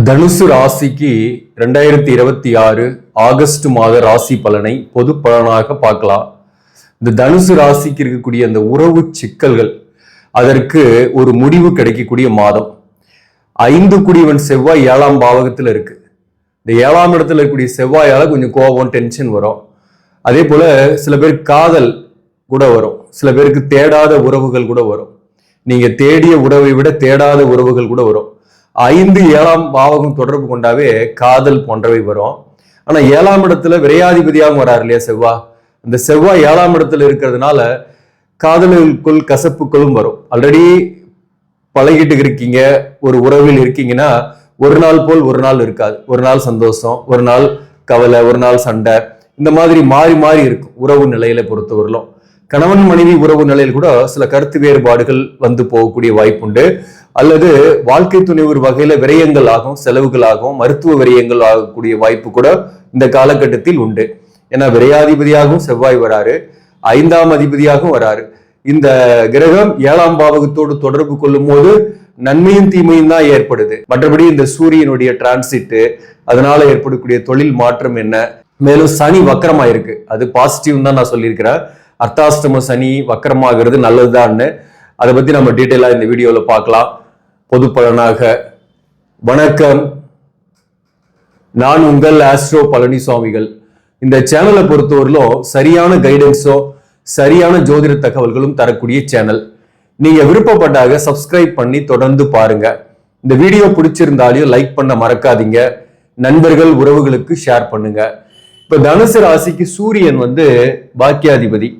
தனுசு ராசிக்கு 2026 ஆகஸ்ட் மாத ராசி பலனை பொது பலனாக பார்க்கலாம். இந்த தனுசு ராசிக்கு இருக்கக்கூடிய அந்த உறவு சிக்கல்கள் அதற்கு ஒரு முடிவு கிடைக்கக்கூடிய மாதம். 5 குடிவன் செவ்வாய் 7ஆம் பாவகத்துல இருக்கு. இந்த 7ஆம் இடத்துல இருக்கக்கூடிய செவ்வாயால கொஞ்சம் கோபம் டென்ஷன் வரும். அதே போல சில பேருக்கு காதல் கூட வரும், சில பேருக்கு தேடாத உறவுகள் கூட வரும். நீங்க தேடிய உறவை விட தேடாத உறவுகள் கூட வரும். 5 7ஆம் பாவகம் தொடர்பு கொண்டாவே காதல் போன்றவை வரும். ஆனா 7ஆம் இடத்துல விரையாதிபதியாகவும் வராரு இல்லையா செவ்வாய். இந்த செவ்வாய் 7ஆம் இடத்துல இருக்கிறதுனால காதலுக்குள் கசப்புகளும் வரும். ஆல்ரெடி பழகிட்டு இருக்கீங்க, ஒரு உறவில் இருக்கீங்கன்னா ஒரு நாள் போல் ஒரு நாள் இருக்காது. ஒரு நாள் சந்தோஷம், ஒரு நாள் கவலை, ஒரு நாள் சண்டை, இந்த மாதிரி மாறி மாறி இருக்கும். உறவு நிலையில பொறுத்தவரையிலும் கணவன் மனைவி உறவு நிலையில் கூட சில கருத்து வேறுபாடுகள் வந்து போகக்கூடிய வாய்ப்புண்டு. அல்லது வாழ்க்கை துணை ஒரு வகையில விரயங்கள் ஆகும், செலவுகள் ஆகும், மருத்துவ விரயங்கள் ஆகக்கூடிய வாய்ப்பு கூட இந்த காலகட்டத்தில் உண்டு. ஏன்னா விரையாதிபதியாகவும் செவ்வாய் வராரு, 5ஆம் அதிபதியாகவும் வராரு. இந்த கிரகம் 7ஆம் பாவகத்தோடு தொடர்பு கொள்ளும் போது நன்மையும் தீமையும் தான் ஏற்படுது. மற்றபடி இந்த சூரியனுடைய டிரான்சிட் அதனால ஏற்படக்கூடிய தொழில் மாற்றம் என்ன. மேலும் சனி வக்கரமாயிருக்கு, அது பாசிட்டிவ் தான் நான் சொல்லியிருக்கிறேன். அர்த்தாஷ்டம சனி வக்கரமாகிறது நல்லதுதான்னு அதை பத்தி நம்ம டீட்டெயிலா இந்த வீடியோல பார்க்கலாம் பொது பலனாக. வணக்கம், நான் உங்கள் ஆஸ்ட்ரோ பழனிசாமிகள். இந்த சேனலை பொறுத்தவரையிலும் சரியான கைடன்ஸோ சரியான ஜோதிட தகவல்களும் தரக்கூடிய சேனல். நீங்க விருப்பப்பட்டாக சப்ஸ்கிரைப் பண்ணி தொடர்ந்து பாருங்க. இந்த வீடியோ பிடிச்சிருந்தாலையும் லைக் பண்ண மறக்காதீங்க. நண்பர்கள் உறவுகளுக்கு ஷேர் பண்ணுங்க. இப்ப தனுசு ராசிக்கு சூரியன் பாக்கியாதிபதி.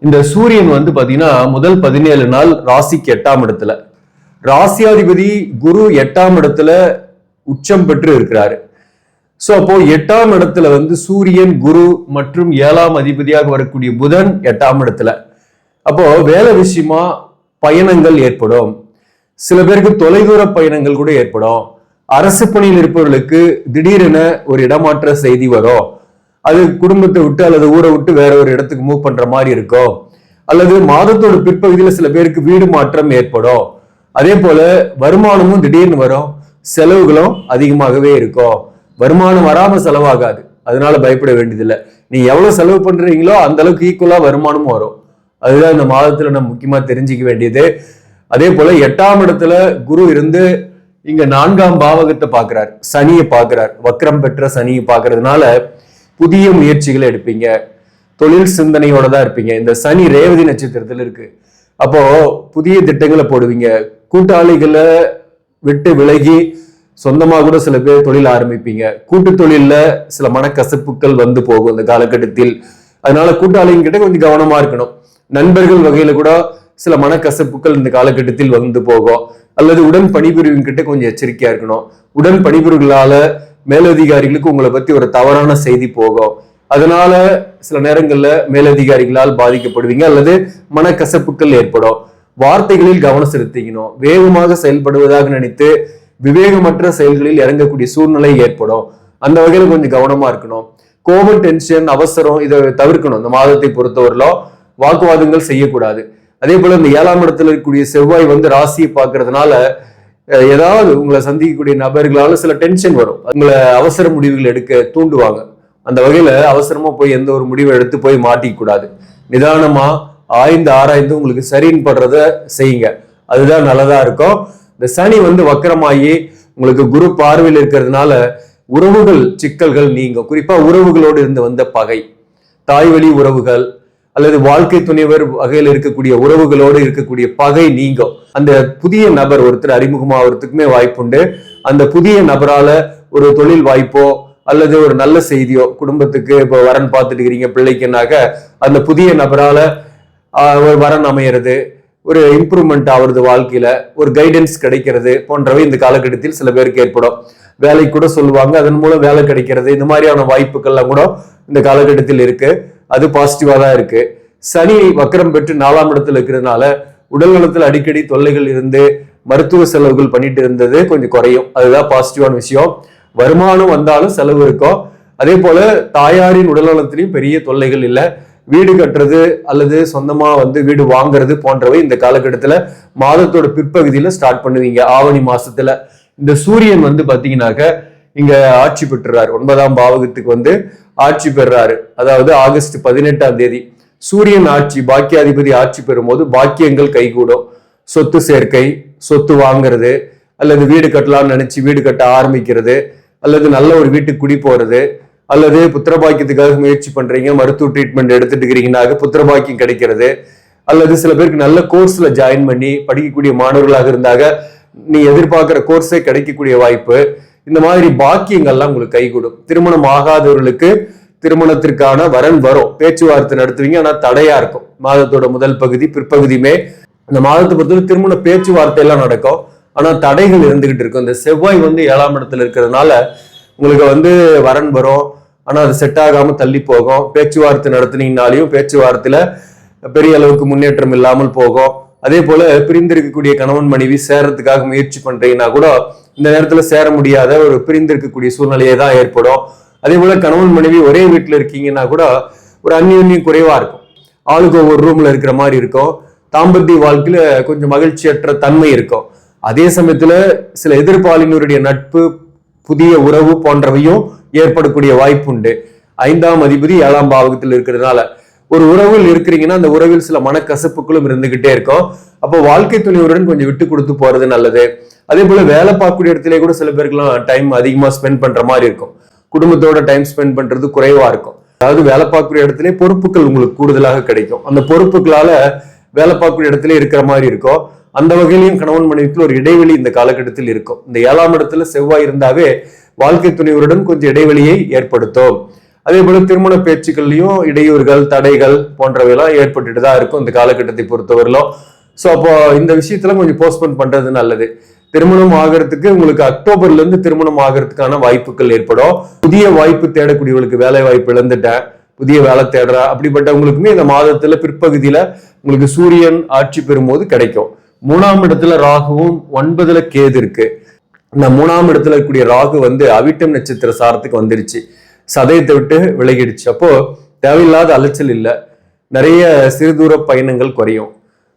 இந்த சூரியன் பாத்தீங்கன்னா முதல் 17 நாள் ராசிக்கு 8ஆம் இடத்துல, ராசியாதிபதி குரு 8ஆம் இடத்துல உச்சம் பெற்று இருக்கிறாரு. சோ அப்போ 8ஆம் இடத்துல சூரியன், குரு மற்றும் 7ஆம் அதிபதியாக வரக்கூடிய புதன் 8ஆம் இடத்துல. அப்போ வேலை விஷயமா பயணங்கள் ஏற்படும். சில பேருக்கு தொலைதூர பயணங்கள் கூட ஏற்படும். அரசு பணியில் இருப்பவர்களுக்கு திடீரென ஒரு இடமாற்ற செய்தி வரும். அது குடும்பத்தை விட்டு அல்லது ஊரை விட்டு வேற ஒரு இடத்துக்கு மூவ் பண்ற மாதிரி இருக்கும். அல்லது மாதத்தோட பிற்பகுதியில சில பேருக்கு வீடு மாற்றம் ஏற்படும். அதே போல வருமானமும் திடீர்னு வரும், செலவுகளும் அதிகமாகவே இருக்கும். வருமானம் வராம செலவாகாது, அதனால பயப்பட வேண்டியதில்லை. நீ எவ்வளவு செலவு பண்றீங்களோ அந்த அளவுக்கு ஈக்குவலா வருமானமும் வரும். அதுதான் இந்த மாதத்துல நம்ம முக்கியமா தெரிஞ்சுக்க வேண்டியது. அதே போல 8ஆம் இடத்துல குரு இருந்து இங்க 4ஆம் பாவகத்தை பாக்குறார், சனியை பாக்குறார். வக்ரம் பெற்ற சனியை பாக்குறதுனால புதிய முயற்சிகளை எடுப்பீங்க, தொழில் சிந்தனையோட தான் இருப்பீங்க. இந்த சனி ரேவதி நட்சத்திரத்துல இருக்கு. அப்போ புதிய திட்டங்களை போடுவீங்க. கூட்டாளிகளை விட்டு விலகி சொந்தமா கூட சில பேர் தொழில் ஆரம்பிப்பீங்க. கூட்டு தொழில்ல சில மனக்கசப்புகள் போகும் இந்த காலகட்டத்தில். அதனால கூட்டாளிங்க கிட்ட கொஞ்சம் கவனமா இருக்கணும். நண்பர்கள் வகையில கூட சில மனக்கசப்புகள் இந்த காலகட்டத்தில் போகும். அல்லது உடன் பணிபுரிவும் கிட்ட கொஞ்சம் எச்சரிக்கையா இருக்கணும். உடன் பணிபுரிவுகளால மேலதிகாரிகளுக்கு உங்களை பத்தி ஒரு தவறான செய்தி போகும். அதனால சில நேரங்கள்ல மேலதிகாரிகளால் பாதிக்கப்படுவீங்க அல்லது மனக்கசப்புகள் ஏற்படும். வார்த்தைகளில் கவனம் செலுத்திக்கணும். வேகமாக செயல்படுவதாக நினைத்து விவேகமற்ற செயல்களில் இறங்கக்கூடிய சூழ்நிலை ஏற்படும். அந்த வகையில கொஞ்சம் கவனமா இருக்கணும். கோபம், டென்ஷன், அவசரம் இதை தவிர்க்கணும். இந்த மாதத்தை பொறுத்தவரையிலும் வாக்குவாதங்கள் செய்யக்கூடாது. அதே போல இந்த 7ஆம் இடத்துல இருக்கக்கூடிய செவ்வாய் ராசியை பார்க்கறதுனால ஏதாவது உங்களை சந்திக்கக்கூடிய நபர்களால சில டென்ஷன் வரும். உங்களை அவசர முடிவுகள் எடுக்க தூண்டுவாங்க. அந்த வகையில அவசரமா போய் எந்த ஒரு முடிவை எடுத்து போய் மாட்டிக்க கூடாது. நிதானமா ஆராய்ந்து உங்களுக்கு சரின்னு படுறத செய்யுங்க, அதுதான் நல்லதா இருக்கும். இந்த சனி வக்கரமாகி உங்களுக்கு குரு பார்வையில் இருக்கிறதுனால உறவுகள் சிக்கல்கள் நீங்கும். குறிப்பா உறவுகளோடு இருந்து வந்த பகை, தாய் வழி உறவுகள் அல்லது வாழ்க்கை துணைவர் வகையில் இருக்கக்கூடிய உறவுகளோடு இருக்கக்கூடிய பகை நீங்கும். அந்த புதிய நபர் ஒருத்தர் அறிமுகமாகறதுக்குமே வாய்ப்புண்டு. அந்த புதிய நபரால ஒரு தொழில் வாய்ப்போ அல்லது ஒரு நல்ல செய்தியோ, குடும்பத்துக்கு இப்போ வரன் பார்த்துட்டு இருக்கிறீங்க பிள்ளைக்குனாக்க அந்த புதிய நபரால ஒரு வரன் அமையிறது, ஒரு இம்ப்ரூவ்மெண்ட் ஆகுறது, வாழ்க்கையில ஒரு கைடன்ஸ் கிடைக்கிறது போன்றவை இந்த காலகட்டத்தில் சில பேருக்கு ஏற்படும். வேலைக்கு கூட சொல்லுவாங்க, அதன் மூலம் வேலை கிடைக்கிறது, இந்த மாதிரியான வாய்ப்புகள்லாம் கூட இந்த காலகட்டத்தில் இருக்கு. அது பாசிட்டிவா தான் இருக்கு. சனி வக்கரம் பெற்று 4ஆம் இடத்துல இருக்கிறதுனால உடல் நலத்தில் அடிக்கடி தொல்லைகள் இருந்து மருத்துவ செலவுகள் பண்ணிட்டு இருந்தது கொஞ்சம் குறையும். அதுதான் பாசிட்டிவான விஷயம். வருமானம் வந்தாலும் செலவு இருக்கும். அதே போல தாயாரின் உடல் நலத்திலையும் பெரிய தொல்லைகள் இல்லை. வீடு கட்டுறது அல்லது சொந்தமா வீடு வாங்குறது போன்றவை இந்த காலகட்டத்துல மாதத்தோட பிற்பகுதியில ஸ்டார்ட் பண்ணுவீங்க. ஆவணி மாசத்துல இந்த சூரியன் வந்து பாத்தீங்கன்னாக்க இங்க ஆட்சி பெற்றுறாரு, 9ஆம் பாவகத்துக்கு வந்து ஆட்சி பெறாரு. அதாவது ஆகஸ்ட் 18ஆம் தேதி சூரியன் ஆட்சி, பாக்கியாதிபதி ஆட்சி பெறும்போது பாக்கியங்கள் கைகூடும். சொத்து சேர்க்கை, சொத்து வாங்குறது, அல்லது வீடு கட்டலாம்னு நினைச்சு வீடு கட்ட ஆரம்பிக்கிறது, அல்லது நல்ல ஒரு வீட்டுக்கு குடி போறது, அல்லது புத்திரபாக்கியத்துக்காக முயற்சி பண்றீங்க, மருத்துவ ட்ரீட்மெண்ட் எடுத்துட்டு இருக்கிறீங்கன்னாக்க புத்திரபாக்கியம் கிடைக்கிறது, அல்லது சில பேருக்கு நல்ல கோர்ஸ்ல ஜாயின் பண்ணி படிக்கக்கூடிய மாணவர்களாக இருந்தாக நீ எதிர்பார்க்கிற கோர்ஸே கிடைக்கக்கூடிய வாய்ப்பு. இந்த மாதிரி பாக்கியங்கள்லாம் உங்களுக்கு கைகூடும். திருமணம் ஆகாதவர்களுக்கு திருமணத்திற்கான வரன் வரும், பேச்சுவார்த்தை நடத்துவீங்க, ஆனா தடையா இருக்கும். மாதத்தோட முதல் பகுதி பிற்பகுதியுமே இந்த மாதத்தை பொறுத்தவரை திருமண பேச்சுவார்த்தை எல்லாம் நடக்கும், ஆனா தடைகள் இருந்துகிட்டு இருக்கும். இந்த செவ்வாய் வந்து 7ஆம் இடத்துல இருக்கிறதுனால உங்களுக்கு வந்து வரன் வரும், ஆனா அது செட் ஆகாம தள்ளி போகும். பேச்சுவார்த்தை நடத்தினீங்கனாலையும் பேச்சுவார்த்தையில பெரிய அளவுக்கு முன்னேற்றம் இல்லாமல் போகும். அதே போல பிரிந்திருக்கக்கூடிய கணவன் மனைவி சேரத்துக்காக முயற்சி பண்றீங்கன்னா கூட இந்த நேரத்துல சேர முடியாத ஒரு பிரிந்திருக்கக்கூடிய சூழ்நிலையே தான் ஏற்படும். அதே போல கணவன் மனைவி ஒரே வீட்டுல இருக்கீங்கன்னா கூட ஒரு அந்யோன்யம் குறைவா இருக்கும், ஆளுக்கு ஒவ்வொரு ரூம்ல இருக்கிற மாதிரி இருக்கும். தாம்பத்திய வாழ்க்கையில கொஞ்சம் மகிழ்ச்சியற்ற தன்மை இருக்கும். அதே சமயத்துல சில எதிர்ப்பாளினருடைய நட்பு, புதிய உறவு போன்றவையும் ஏற்படக்கூடிய வாய்ப்பு உண்டு. 5ஆம் அதிபதி 7ஆம் பாவகத்தில் இருக்கிறதுனால ஒரு உறவில் இருக்கிறீங்கன்னா அந்த உறவில் சில மனக்கசப்புகளும் இருந்துகிட்டே இருக்கும். அப்போ வாழ்க்கை துணையுடன் கொஞ்சம் விட்டு கொடுத்து போறது நல்லது. அதே போல வேலை பார்க்கக்கூடிய இடத்துல கூட சில பேருக்குலாம் டைம் அதிகமா ஸ்பெண்ட் பண்ற மாதிரி இருக்கும், குடும்பத்தோட டைம் ஸ்பெண்ட் பண்றது குறைவா இருக்கும். அதாவது வேலை பார்க்கக்கூடிய இடத்துல பொறுப்புகள் உங்களுக்கு கூடுதலாக கிடைக்கும், அந்த பொறுப்புகளால வேலை பார்க்கக்கூடிய இடத்துல இருக்கிற மாதிரி இருக்கும். அந்த வகையிலையும் கணவன் மனைவிக்குள்ள ஒரு இடைவெளி இந்த காலகட்டத்தில் இருக்கும். இந்த 7ஆம் இடத்துல செவ்வாய் இருந்தாவே வாழ்க்கை துணைவருடன் கொஞ்சம் இடைவெளியை ஏற்படுத்தும். அதே போல திருமண பேச்சுக்கள்லயும் இடையூறுகள், தடைகள் போன்றவையெல்லாம் ஏற்பட்டுட்டு தான் இருக்கும் இந்த காலகட்டத்தை பொறுத்தவரையிலும். ஸோ அப்போ இந்த விஷயத்துல கொஞ்சம் போஸ்ட்போன் பண்றது நல்லது. திருமணம் ஆகிறதுக்கு உங்களுக்கு அக்டோபர்ல இருந்து திருமணம் ஆகிறதுக்கான வாய்ப்புகள் ஏற்படும். புதிய வாய்ப்பு தேடக்கூடியவங்களுக்கு, வேலை வாய்ப்பு இழந்துட்டேன் புதிய வேலை தேடுறா அப்படிப்பட்டவங்களுக்குமே இந்த மாதத்துல பிற்பகுதியில உங்களுக்கு சூரியன் ஆட்சி பெறும்போது கிடைக்கும். 3ஆம் இடத்துல ராகுவும் 9ல கேது இருக்கு. இந்த 3ஆம் இடத்துல இருக்கக்கூடிய ராகு வந்து அவிட்டம் நட்சத்திர சாரத்துக்கு வந்துருச்சு, சதயத்தை விட்டு விலகிடுச்சு. அப்போ தேவையில்லாத அலைச்சல் இல்லை, நிறைய சிறு தூர பயணங்கள் குறையும்,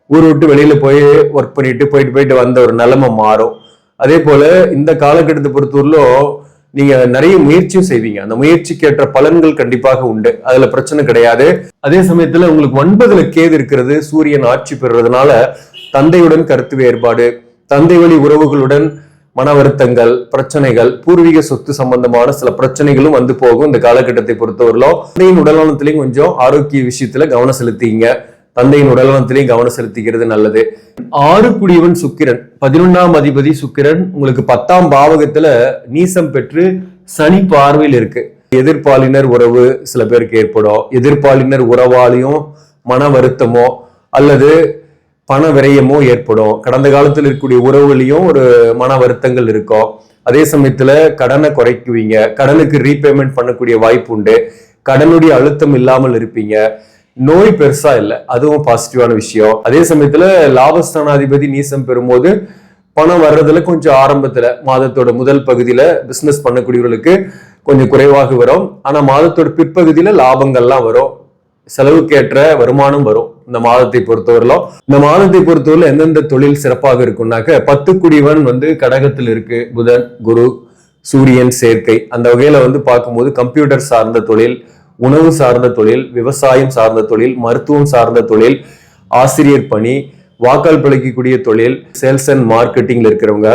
ஊர் விட்டு வெளியில போய் ஒர்க் பண்ணிட்டு போயிட்டு வந்த ஒரு நிலைமை மாறும். அதே போல இந்த காலகட்டத்தை பொறுத்தவரையிலும் நீங்க நிறைய முயற்சியும் செய்வீங்க, அந்த முயற்சிக்கு ஏற்ற பலன்கள் கண்டிப்பாக உண்டு, அதுல பிரச்சனை கிடையாது. அதே சமயத்துல உங்களுக்கு 9ல கேது இருக்கிறது, சூரியன் ஆட்சி பெறுறதுனால தந்தையுடன் கருத்து வேறுபாடு, தந்தை வழி உறவுகளுடன் மன வருத்தங்கள், பிரச்சனைகள், பூர்வீக சொத்து சம்பந்தமான சில பிரச்சனைகளும் வந்து போகும். இந்த காலகட்டத்தை பொறுத்தவரையிலும் தந்தையின் உடல்நலத்திலையும் கொஞ்சம் ஆரோக்கிய விஷயத்துல கவனம் செலுத்திங்க, தந்தையின் உடல்நலத்திலையும் கவனம் செலுத்திக்கிறது நல்லது. 6 குடியவன் சுக்கிரன், 11ஆம் அதிபதி சுக்கிரன் உங்களுக்கு 10ஆம் பாவகத்துல நீசம் பெற்று சனி பார்வையில் இருக்கு. எதிர்ப்பாளினர் உறவு சில பேருக்கு ஏற்படும், எதிர்ப்பாளினர் உறவாலையும் மன வருத்தமோ அல்லது பண விரயமோ ஏற்படும். கடந்த காலத்தில் இருக்கக்கூடிய உறவுலையும் ஒரு மன வருத்தங்கள் இருக்கும். அதே சமயத்துல கடனை குறைக்குவீங்க, கடனுக்கு ரீபேமெண்ட் பண்ணக்கூடிய வாய்ப்பு உண்டு, கடனுடைய அழுத்தம் இல்லாமல் இருப்பீங்க. நோய் பெருசா இல்லை, அதுவும் பாசிட்டிவான விஷயம். அதே சமயத்துல லாபஸ்தானாதிபதி நீசம் பெறும்போது பணம் வர்றதுல கொஞ்சம் ஆரம்பத்துல மாதத்தோட முதல் பகுதியில பிசினஸ் பண்ணக்கூடியவர்களுக்கு கொஞ்சம் குறைவாக வரும், ஆனா மாதத்தோட பிற்பகுதியில லாபங்கள்லாம் வரும், செலவுக்கேற்ற வருமானம் வரும். இந்த மாதத்தை பொறுத்தவரையிலும் இந்த மாதத்தை பொறுத்தவரையில எந்தெந்த தொழில் சிறப்பாக இருக்கும்னாக்க 10 குடிவன் வந்து கடகத்தில் இருக்கு, புதன் குரு சூரியன் சேர்க்கை. அந்த வகையில வந்து பார்க்கும்போது கம்ப்யூட்டர் சார்ந்த தொழில், உணவு சார்ந்த தொழில், விவசாயம் சார்ந்த தொழில், மருத்துவம் சார்ந்த தொழில், ஆசிரியர் பணி, வாக்கால் பிழைக்கக்கூடிய தொழில், சேல்ஸ் அண்ட் மார்க்கெட்டிங்ல இருக்கிறவங்க,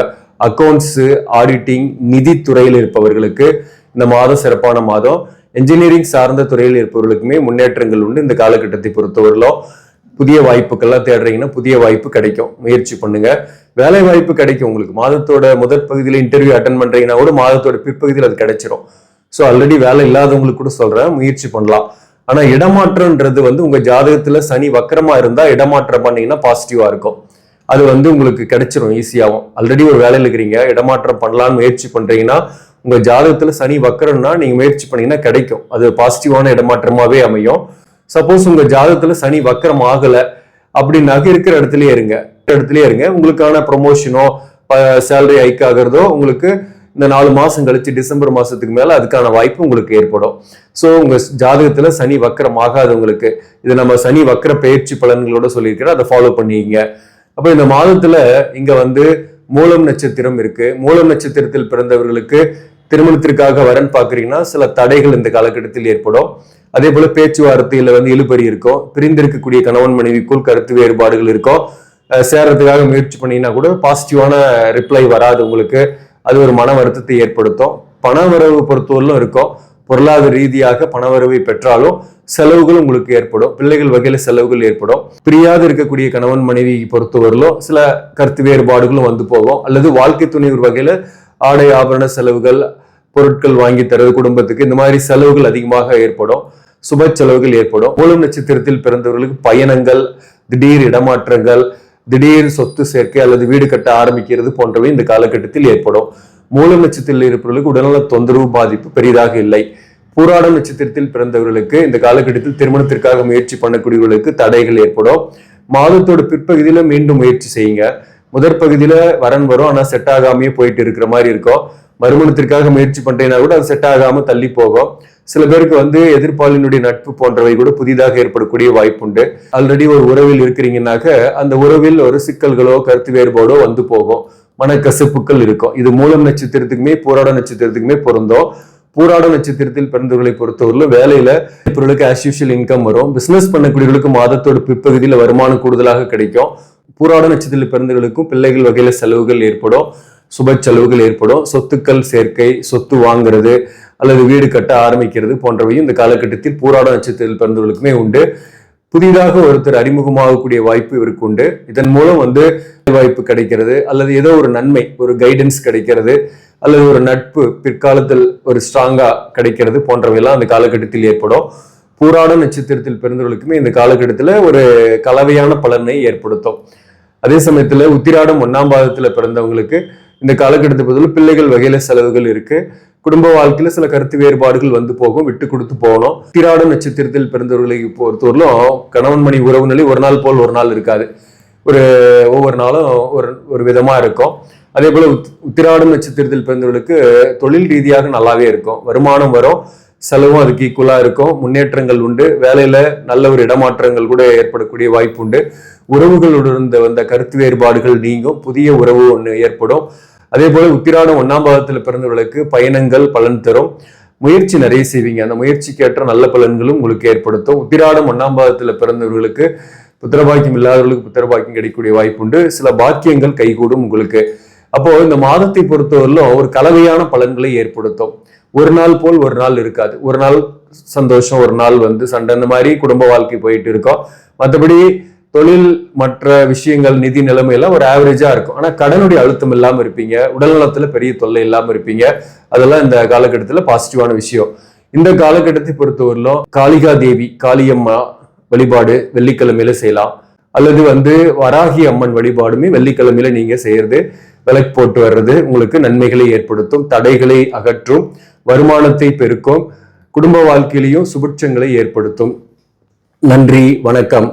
அக்கௌண்ட்ஸ், ஆடிட்டிங், நிதித்துறையில் இருப்பவர்களுக்கு இந்த மாதம் சிறப்பான மாதம். என்ஜினியரிங் சார்ந்த துறையில் இருப்பவர்களுக்குமே முன்னேற்றங்கள் உண்டு. இந்த காலகட்டத்தை பொறுத்தவரையிலும் புதிய வாய்ப்புகள்லாம் தேடுறீங்கன்னா புதிய வாய்ப்பு கிடைக்கும், முயற்சி பண்ணுங்க, வேலை வாய்ப்பு கிடைக்கும். உங்களுக்கு மாதத்தோட முதற் பகுதியில் இன்டர்வியூ அட்டன் பண்றீங்கன்னா கூட மாதத்தோட பிற்பகுதியில் அது கிடைச்சிரும். ஸோ ஆல்ரெடி வேலை இல்லாதவங்களுக்கு கூட சொல்றேன், முயற்சி பண்ணலாம். ஆனா இடமாற்றம்ன்றது வந்து உங்க ஜாதகத்துல சனி வக்கரமா இருந்தா இடமாற்றம் பண்ணீங்கன்னா பாசிட்டிவா இருக்கும், அது வந்து உங்களுக்கு கிடைச்சிரும் ஈஸியாகவும். ஆல்ரெடி ஒரு வேலையில் இருக்கிறீங்க, இடமாற்றம் பண்ணலான்னு முயற்சி பண்றீங்கன்னா உங்க ஜாதகத்துல சனி வக்கரம்னா நீங்க முயற்சி பண்ணீங்கன்னா கிடைக்கும், அது பாசிட்டிவான இடமாற்றமாவே அமையும். சப்போஸ் உங்க ஜாதகத்துல சனி வக்கரம் ஆகல அப்படின்னாக்க இருக்கிற இடத்துலயே இருங்க, உங்களுக்கான ப்ரொமோஷனோ சேலரி ஹைக் ஆகிறதோ உங்களுக்கு இந்த 4 மாசம் கழிச்சு டிசம்பர் மாசத்துக்கு மேல அதுக்கான வாய்ப்பு உங்களுக்கு ஏற்படும். ஸோ உங்க ஜாதகத்துல சனி வக்கரம் ஆகாதவங்களுக்கு இது நம்ம சனி வக்கர பயிற்சி பலன்களோட சொல்லியிருக்கிறோம், அதை ஃபாலோ பண்ணிங்க. அப்ப இந்த மாதத்துல இங்க வந்து மூலம் நட்சத்திரம் இருக்கு. மூலம் நட்சத்திரத்தில் பிறந்தவர்களுக்கு திருமணத்திற்காக வரன் பார்க்குறீங்கன்னா சில தடைகள் இந்த காலகட்டத்தில் ஏற்படும். அதே போல பேச்சுவார்த்தையில இழுபறி இருக்கும். பிரிந்திருக்கக்கூடிய கணவன் மனைவிக்குள் கருத்து வேறுபாடுகள் இருக்கும். சேர்றதுக்காக முயற்சி பண்ணீங்கன்னா கூட பாசிட்டிவான ரிப்ளை வராது உங்களுக்கு. அது ஒரு மன வருத்தத்தை ஏற்படுத்தும். பணவரவு பொறுத்தவரையிலும் இருக்கும். பொருளாதார ரீதியாக பணவரவை பெற்றாலும் செலவுகள் உங்களுக்கு ஏற்படும். பிள்ளைகள் வகையில செலவுகள் ஏற்படும். பிரியாது இருக்கக்கூடிய கணவன் மனைவி பொறுத்தவரையிலும் சில கருத்து வேறுபாடுகளும் போகும். அல்லது வாழ்க்கை துணை ஒரு வகையில ஆடை ஆபரண செலவுகள், பொருட்கள் வாங்கி தரது குடும்பத்துக்கு, இந்த மாதிரி செலவுகள் அதிகமாக ஏற்படும். சுப செலவுகள் ஏற்படும். மூலம் நட்சத்திரத்தில் பிறந்தவர்களுக்கு பயணங்கள், திடீர் இடமாற்றங்கள், திடீர் சொத்து சேர்க்கை அல்லது வீடு கட்ட ஆரம்பிக்கிறது போன்றவை இந்த காலகட்டத்தில் ஏற்படும். மூலம் நட்சத்திரத்தில் இருப்பவர்களுக்கு உடல்நல தொந்தரவு பாதிப்பு பெரிதாக இல்லை. பூராடம் நட்சத்திரத்தில் பிறந்தவர்களுக்கு இந்த காலகட்டத்தில் திருமணத்திற்காக முயற்சி பண்ணக்கூடியவர்களுக்கு தடைகள் ஏற்படும். மாதத்தோட பிற்பகுதியில மீண்டும் முயற்சி செய்யுங்க. முதற் பகுதியில வரன் வரும், ஆனா செட் ஆகாமையே போயிட்டு இருக்கிற மாதிரி இருக்கும். மறுமணத்திற்காக முயற்சி பண்றீங்கன்னா கூட அது செட் ஆகாம தள்ளி போகும். சில பேருக்கு எதிர்ப்பாளினுடைய நட்பு போன்றவை கூட புதிதாக ஏற்படக்கூடிய வாய்ப்புண்டு. ஆல்ரெடி ஒரு உறவில் இருக்கிறீங்கன்னாக்க அந்த உறவில் ஒரு சிக்கல்களோ கருத்து வேறுபாடோ போகும். மனக்கசப்புகள் இருக்கும். இது மூலம் நட்சத்திரத்துக்குமே பூராட நட்சத்திரத்துக்குமே பொருந்தும். பூராட நட்சத்திரத்தில் பிறந்தவர்களை பொறுத்தவரையிலும் வேலையில பொருளுக்கு ஆஸ் யூஷுவல் இன்கம் வரும். பிசினஸ் பண்ணக்கூடியவர்களுக்கு மாதத்தோட பிற்பகுதியில வருமானம் கூடுதலாக கிடைக்கும். பூராட நட்சத்திரத்தில் பிறந்தவர்களுக்கும் பிள்ளைகள் வகையில செலவுகள் ஏற்படும். சுப செலவுகள் ஏற்படும். சொத்துக்கள் சேர்க்கை, சொத்து வாங்குறது அல்லது வீடு கட்ட ஆரம்பிக்கிறது போன்றவையும் இந்த காலகட்டத்தில் பூராட நட்சத்திரத்தில் பிறந்தவர்களுக்குமே உண்டு. புதிதாக ஒருத்தர் அறிமுகமாகக்கூடிய வாய்ப்பு இவருக்கு உண்டு. இதன் மூலம் வாய்ப்பு கிடைக்கிறது அல்லது ஏதோ ஒரு நன்மை, ஒரு கைடன்ஸ் கிடைக்கிறது அல்லது ஒரு நட்பு பிற்காலத்தில் ஒரு ஸ்ட்ராங்கா கிடைக்கிறது போன்றவையெல்லாம் அந்த காலகட்டத்தில் ஏற்படும். பூராட நட்சத்திரத்தில் பிறந்தவர்களுக்குமே இந்த காலகட்டத்தில் ஒரு கலவையான பலனை ஏற்படுத்தும். அதே சமயத்துல உத்திராடம் 1ஆம் பாதத்துல பிறந்தவங்களுக்கு இந்த காலகட்டத்தை பொறுத்தவரை பிள்ளைகள் வகையில செலவுகள் இருக்கு. குடும்ப வாழ்க்கையில சில கருத்து வேறுபாடுகள் போகும், விட்டு கொடுத்து போகணும். உத்திராடம் நட்சத்திரத்தில் பிறந்தவர்களை பொறுத்தவரையிலும் கணவன் மணி உறவு நிலை ஒரு நாள் போல் ஒரு நாள் இருக்காது. ஒவ்வொரு நாளும் ஒரு விதமா இருக்கும். அதே போல உத்திராடம் நட்சத்திரத்தில் பிறந்தவர்களுக்கு தொழில் ரீதியாக நல்லாவே இருக்கும். வருமானம் வரும், செலவும் அதுக்கு ஈக்குவலா இருக்கும். முன்னேற்றங்கள் உண்டு. வேலையில நல்ல ஒரு இடமாற்றங்கள் கூட ஏற்படக்கூடிய வாய்ப்பு உண்டு. உறவுகளுடன் வந்த கருத்து வேறுபாடுகள் நீங்கும். புதிய உறவு ஒன்று ஏற்படும். அதே போல உத்திராடம் 1ஆம் பாதத்துல பிறந்தவர்களுக்கு பயணங்கள் பலன் தரும். முயற்சி நிறைய செய்வீங்க. அந்த முயற்சிக்கு ஏற்ற நல்ல பலன்களும் உங்களுக்கு ஏற்படுத்தும். உத்திராடம் 1ஆம் பாதத்துல பிறந்தவர்களுக்கு புத்திரபாக்கியம் இல்லாதவர்களுக்கு புத்திரபாக்கியம் கிடைக்கக்கூடிய வாய்ப்பு உண்டு. சில பாக்கியங்கள் கைகூடும் உங்களுக்கு. அப்போ இந்த மாதத்தை பொறுத்தவரையிலும் ஒரு கலவையான பலன்களை ஏற்படுத்தும். ஒரு நாள் போல் ஒரு நாள் இருக்காது. ஒரு நாள் சந்தோஷம், ஒரு நாள் சண்டை, இந்த மாதிரி குடும்ப வாழ்க்கை போயிட்டு இருக்கோம். மற்றபடி தொழில், மற்ற விஷயங்கள், நிதி நிலைமையெல்லாம் ஒரு ஆவரேஜா இருக்கும். ஆனா கடனுடைய அழுத்தம் இல்லாம இருப்பீங்க. உடல்நலத்துல பெரிய தொல்லை இல்லாம இருப்பீங்க. அதெல்லாம் இந்த காலகட்டத்துல பாசிட்டிவான விஷயம். இந்த காலகட்டத்தை பொறுத்தவரையிலும் காளிகா தேவி, காளியம்மா வழிபாடு வெள்ளிக்கிழமையில செய்யலாம். அல்லது வராகி அம்மன் வழிபாடுமே வெள்ளிக்கிழமையில நீங்க செய்யறது, விளக்கு போட்டு வர்றது உங்களுக்கு நன்மைகளை ஏற்படுத்தும், தடைகளை அகற்றும், வருமானத்தை பெருக்கும், குடும்ப வாழ்க்கையிலையும் சுபிட்சங்களை ஏற்படுத்தும். நன்றி, வணக்கம்.